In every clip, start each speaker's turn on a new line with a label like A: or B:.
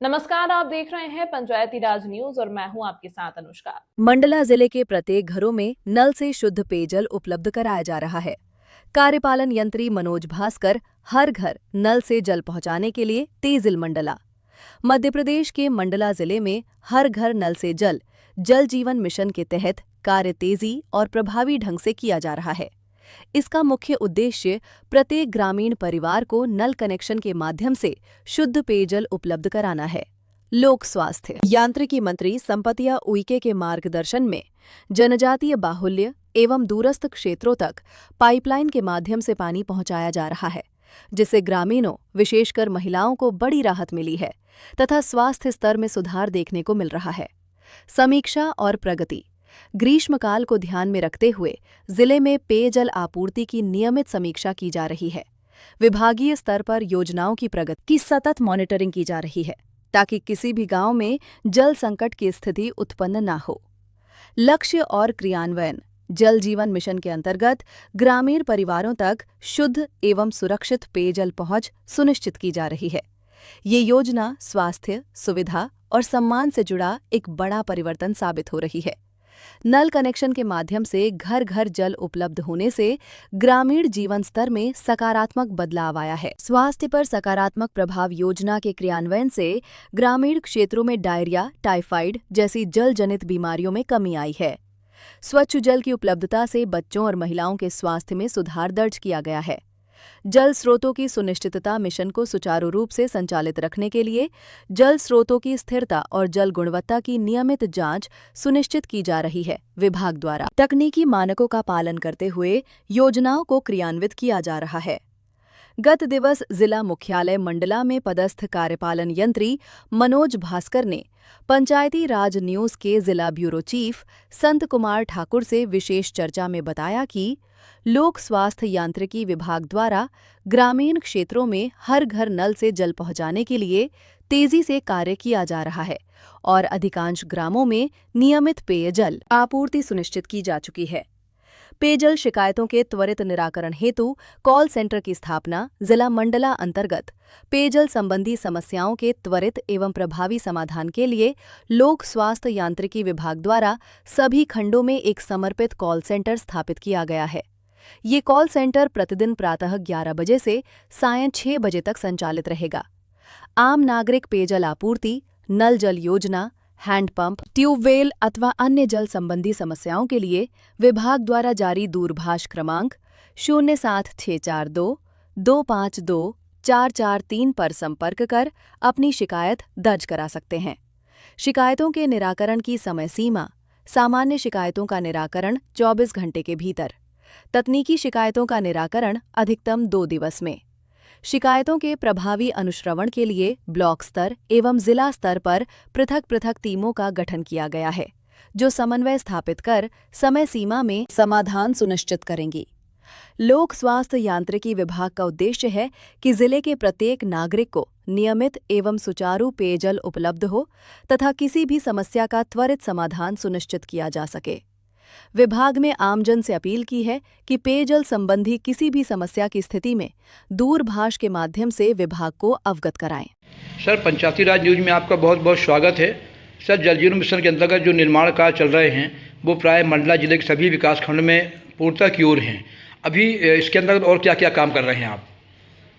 A: नमस्कार, आप देख रहे हैं पंचायती राज न्यूज और मैं हूं आपके साथ अनुष्का।
B: मंडला जिले के प्रत्येक घरों में नल से शुद्ध पेयजल उपलब्ध कराया जा रहा है। कार्यपालन यंत्री मनोज भास्कर हर घर नल से जल पहुंचाने के लिए तेजिल मंडला। मध्य प्रदेश के मंडला जिले में हर घर नल से जल जल जीवन मिशन के तहत कार्य तेजी और प्रभावी ढंग से किया जा रहा है। इसका मुख्य उद्देश्य प्रत्येक ग्रामीण परिवार को नल कनेक्शन के माध्यम से शुद्ध पेयजल उपलब्ध कराना है। लोक स्वास्थ्य यांत्रिकी मंत्री संपतिया उइके के मार्गदर्शन में जनजातीय बाहुल्य एवं दूरस्थ क्षेत्रों तक पाइपलाइन के माध्यम से पानी पहुंचाया जा रहा है, जिससे ग्रामीणों विशेषकर महिलाओं को बड़ी राहत मिली है तथा स्वास्थ्य स्तर में सुधार देखने को मिल रहा है। समीक्षा और प्रगति ग्रीष्मकाल को ध्यान में रखते हुए जिले में पेयजल आपूर्ति की नियमित समीक्षा की जा रही है। विभागीय स्तर पर योजनाओं की प्रगति की सतत मॉनिटरिंग की जा रही है ताकि किसी भी गांव में जल संकट की स्थिति उत्पन्न न हो। लक्ष्य और क्रियान्वयन जल जीवन मिशन के अंतर्गत ग्रामीण परिवारों तक शुद्ध एवं सुरक्षित पेयजल पहुंच सुनिश्चित की जा रही है। ये योजना स्वास्थ्य, सुविधा और सम्मान से जुड़ा एक बड़ा परिवर्तन साबित हो रही है। नल कनेक्शन के माध्यम से घर घर जल उपलब्ध होने से ग्रामीण जीवन स्तर में सकारात्मक बदलाव आया है। स्वास्थ्य पर सकारात्मक प्रभाव योजना के क्रियान्वयन से ग्रामीण क्षेत्रों में डायरिया, टाइफाइड जैसी जल जनित बीमारियों में कमी आई है। स्वच्छ जल की उपलब्धता से बच्चों और महिलाओं के स्वास्थ्य में सुधार दर्ज किया गया है। जल स्रोतों की सुनिश्चितता मिशन को सुचारू रूप से संचालित रखने के लिए जल स्रोतों की स्थिरता और जल गुणवत्ता की नियमित जांच सुनिश्चित की जा रही है। विभाग द्वारा तकनीकी मानकों का पालन करते हुए योजनाओं को क्रियान्वित किया जा रहा है। गत दिवस जिला मुख्यालय मंडला में पदस्थ कार्यपालन यंत्री मनोज भास्कर ने पंचायती राज न्यूज के जिला ब्यूरो चीफ संत कुमार ठाकुर से विशेष चर्चा में बताया कि लोक स्वास्थ्य यांत्रिकी विभाग द्वारा ग्रामीण क्षेत्रों में हर घर नल से जल पहुंचाने के लिए तेजी से कार्य किया जा रहा है और अधिकांश ग्रामों में नियमित पेयजल आपूर्ति सुनिश्चित की जा चुकी है। पेयजल शिकायतों के त्वरित निराकरण हेतु कॉल सेंटर की स्थापना जिला मंडला अंतर्गत पेयजल संबंधी समस्याओं के त्वरित एवं प्रभावी समाधान के लिए लोक स्वास्थ्य यांत्रिकी विभाग द्वारा सभी खंडों में एक समर्पित कॉल सेंटर स्थापित किया गया है। ये कॉल सेंटर प्रतिदिन प्रातः 11 बजे से सायं 6 बजे तक संचालित रहेगा। आम नागरिक पेयजल आपूर्ति, नल जल योजना, हैंडपंप, ट्यूबवेल अथवा अन्य जल संबंधी समस्याओं के लिए विभाग द्वारा जारी दूरभाष क्रमांक 07642 252 443 पर संपर्क कर अपनी शिकायत दर्ज करा सकते हैं। शिकायतों के निराकरण की समय सीमा सामान्य शिकायतों का निराकरण 24 घंटे के भीतर, तकनीकी शिकायतों का निराकरण अधिकतम 2 दिवस में। शिकायतों के प्रभावी अनुश्रवण के लिए ब्लॉक स्तर एवं जिला स्तर पर पृथक पृथक टीमों का गठन किया गया है, जो समन्वय स्थापित कर समय सीमा में समाधान सुनिश्चित करेंगी। लोक स्वास्थ्य यांत्रिकी विभाग का उद्देश्य है कि जिले के प्रत्येक नागरिक को नियमित एवं सुचारू पेयजल उपलब्ध हो तथा किसी भी समस्या का त्वरित समाधान सुनिश्चित किया जा सके। विभाग में आमजन से अपील की है कि पेयजल संबंधी किसी भी समस्या की स्थिति में दूरभाष के माध्यम से विभाग को अवगत कराएं।
C: सर, पंचायती राज न्यूज में आपका बहुत बहुत स्वागत है। सर, जल जीवन मिशन के अंतर्गत जो निर्माण कार्य चल रहे हैं वो प्राय मंडला जिले के सभी विकासखंड में पूर्णता की ओर हैं। अभी इसके अंतर्गत और क्या क्या काम कर रहे हैं आप?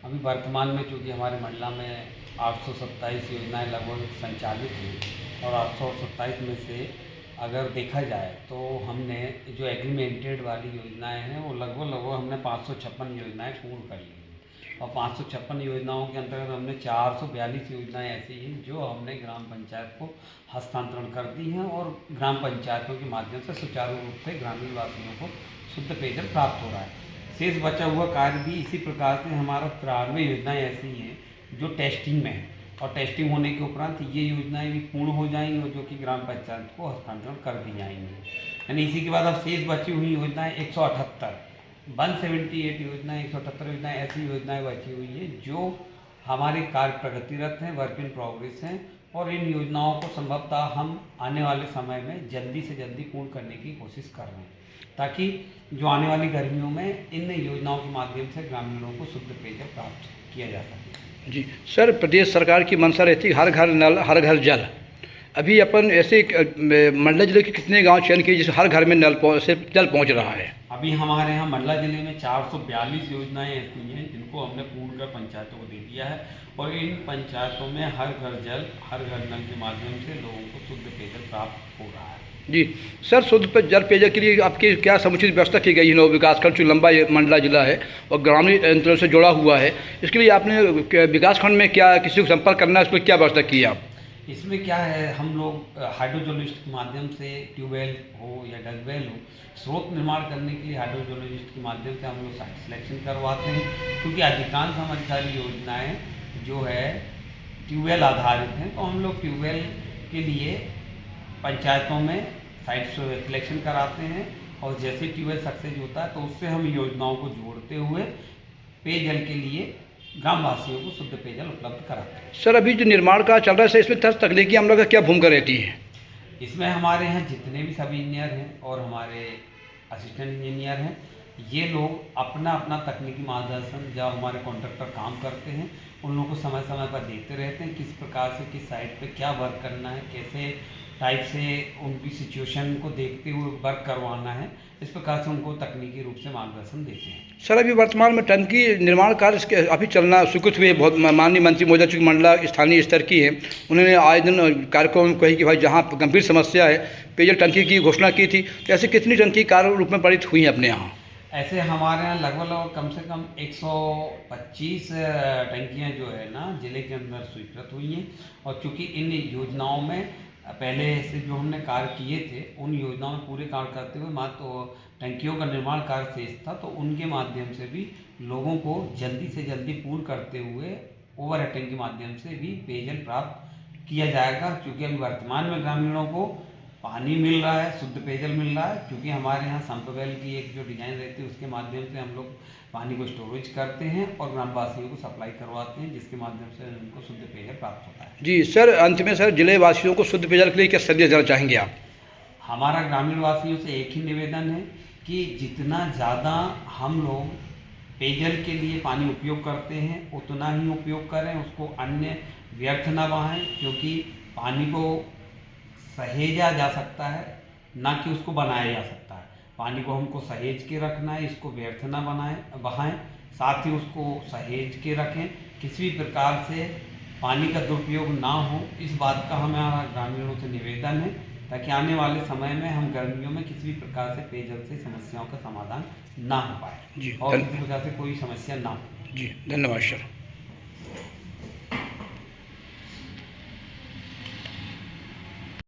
D: अभी वर्तमान में चूँकि हमारे मंडला में 827 योजनाएं लगभग संचालित हैं और 827 में से अगर देखा जाए तो हमने जो एग्रीमेंटेड वाली योजनाएं हैं वो लगभग हमने 556 योजनाएं पूर्ण कर ली हैं और 556 योजनाओं के अंतर्गत हमने 442 योजनाएं ऐसी हैं जो हमने ग्राम पंचायत को हस्तांतरण कर दी हैं और ग्राम पंचायतों के माध्यम से सुचारू रूप से ग्रामीण वासियों को शुद्ध पेयजल प्राप्त हो रहा है। शेष बचा हुआ कार्य भी इसी प्रकार से हमारा 93 योजनाएँ ऐसी हैं जो टेस्टिंग में है और टेस्टिंग होने के उपरांत ये योजनाएं भी पूर्ण हो जाएंगी और जो कि ग्राम पंचायत को हस्तांतरण कर दी जाएंगी। यानी इसी के बाद अब शेष बची हुई योजनाएं 178 योजनाएं 178 योजनाएं ऐसी योजनाएं बची हुई है जो हमारे कार्य प्रगतिरत हैं, वर्क इन प्रोग्रेस हैं और इन योजनाओं को संभवतः हम आने वाले समय में जल्दी से जल्दी पूर्ण करने की कोशिश कर रहे हैं ताकि जो आने वाली गर्मियों में इन योजनाओं के माध्यम से ग्रामीणों को शुद्ध पेयजल प्राप्त किया जा सके।
C: जी सर, प्रदेश सरकार की मंशा रहती है हर घर नल हर घर जल। अभी अपन ऐसे मंडला जिले के कितने गांव चयन किए जिससे हर घर में से जल पहुंच रहा है?
D: अभी हमारे यहाँ मंडला जिले में 442 योजनाएं ऐसी हैं जिनको हमने पूर्ण कर पंचायतों को दे दिया है, और इन पंचायतों में हर घर जल हर घर नल के माध्यम से लोगों को शुद्ध पेयजल प्राप्त हो रहा है।
C: जी सर, शुद्ध जल पेयजल के लिए आपकी क्या समुचित व्यवस्था की गई है? नौ विकासखंड जो लंबा मंडला जिला है और ग्रामीण अंचल से जुड़ा हुआ है, इसके लिए आपने विकासखंड में क्या किसी को संपर्क करना है, उसको क्या व्यवस्था की है आप?
D: इसमें क्या है, हम लोग हाइड्रोजोलॉजिस्ट के माध्यम से ट्यूबवेल हो या डगवेल हो, स्रोत निर्माण करने के लिए हाइड्रोजोलॉजिस्ट के माध्यम से हम लोग साइट सिलेक्शन करवाते हैं, क्योंकि अधिकांश हमारी सारी योजनाएं जो है ट्यूबवेल आधारित हैं। तो हम लोग ट्यूबवेल के लिए पंचायतों में साइट सिलेक्शन कराते हैं, और जैसे ट्यूबवेल सक्सेस होता है तो उससे हम योजनाओं को जोड़ते हुए पेयजल के लिए ग्रामवासियों को शुद्ध पेयजल उपलब्ध कराते हैं।
C: सर, अभी जो निर्माण कार्य चल रहा है सर, इसमें तकनीकी अमला का क्या भूमिका रहती है?
D: इसमें हमारे यहाँ जितने भी सब इंजीनियर हैं और हमारे असिस्टेंट इंजीनियर हैं, ये लोग अपना अपना तकनीकी मार्गदर्शन जब हमारे कॉन्ट्रैक्टर काम करते हैं उन लोगों को समय समय पर देते रहते हैं, किस प्रकार से किस साइट पे क्या वर्क करना है, कैसे टाइप से उनकी सिचुएशन को देखते हुए वर्क करवाना है, इस प्रकार से उनको तकनीकी रूप से मार्गदर्शन देते हैं।
C: सर, अभी वर्तमान में टंकी निर्माण कार्य अभी चलना स्वीकृत हुए, बहुत माननीय मंत्री महोदय चूँकि मंडला स्थानीय स्तर की है, उन्होंने आए दिन कार्यक्रम कही कि भाई जहाँ गंभीर समस्या है पेयजल टंकी की घोषणा की थी। तो ऐसे कितनी टंकी कार्य रूप में पारित हुई हैं अपने यहाँ?
D: ऐसे हमारे यहाँ लगभग कम से कम 125 टंकियाँ जो है ना जिले के अंदर स्वीकृत हुई हैं, और चूँकि इन योजनाओं में पहले से जो हमने कार्य किए थे उन योजनाओं में पूरे कार्य करते हुए मात्र टंकियों का निर्माण कार्य शेष था, तो उनके माध्यम से भी लोगों को जल्दी से जल्दी पूर्ण करते हुए ओवर हेडिंग के माध्यम से भी पेयजल प्राप्त किया जाएगा। क्योंकि अभी वर्तमान में ग्रामीणों को पानी मिल रहा है, शुद्ध पेयजल मिल रहा है, क्योंकि हमारे यहाँ संपवेल की एक जो डिज़ाइन रहती है उसके माध्यम से हम लोग पानी को स्टोरेज करते हैं और ग्रामवासियों को सप्लाई करवाते हैं, जिसके माध्यम से उनको शुद्ध पेयजल प्राप्त होता है।
C: जी सर, अंत में सर जिले वासियों को शुद्ध पेयजल के लिए क्या संदेश देना चाहेंगे आप?
D: हमारा ग्रामीण वासियों से एक ही निवेदन है कि जितना ज़्यादा हम लोग पेयजल के लिए पानी उपयोग करते हैं उतना ही उपयोग करें, उसको अन्य व्यर्थ ना बहाएं, क्योंकि पानी को सहेजा जा सकता है ना कि उसको बनाया जा सकता है। पानी को हमको सहेज के रखना है, इसको व्यर्थ ना बहाएं, साथ ही उसको सहेज के रखें, किसी भी प्रकार से पानी का दुरुपयोग ना हो, इस बात का हमारा ग्रामीणों से निवेदन है, ताकि आने वाले समय में हम गर्मियों में किसी भी प्रकार से पेयजल से समस्याओं का समाधान ना हो पाए
C: जी,
D: और किसी प्रकार से कोई समस्या ना हो।
C: जी धन्यवाद सर।